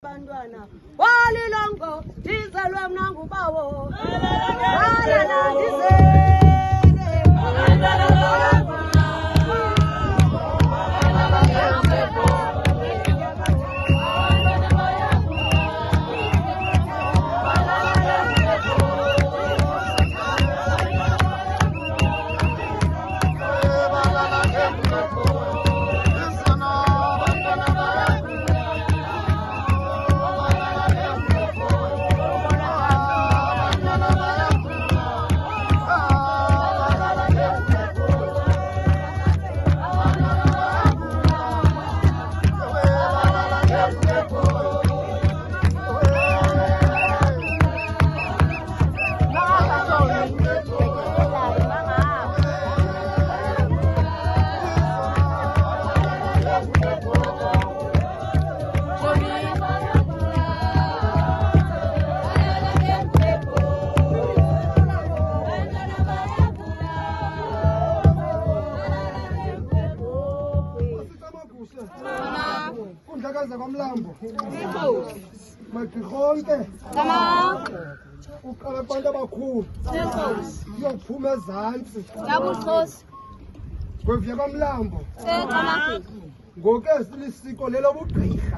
Bantwana walilongo ndizelwe mna ngubawo Kundlakaza kwamlambo magqirhonke uqala abantu abakhulu uyophuma ezantsi gwevuya kwamlambo ngoku silisiko lelobugqirha.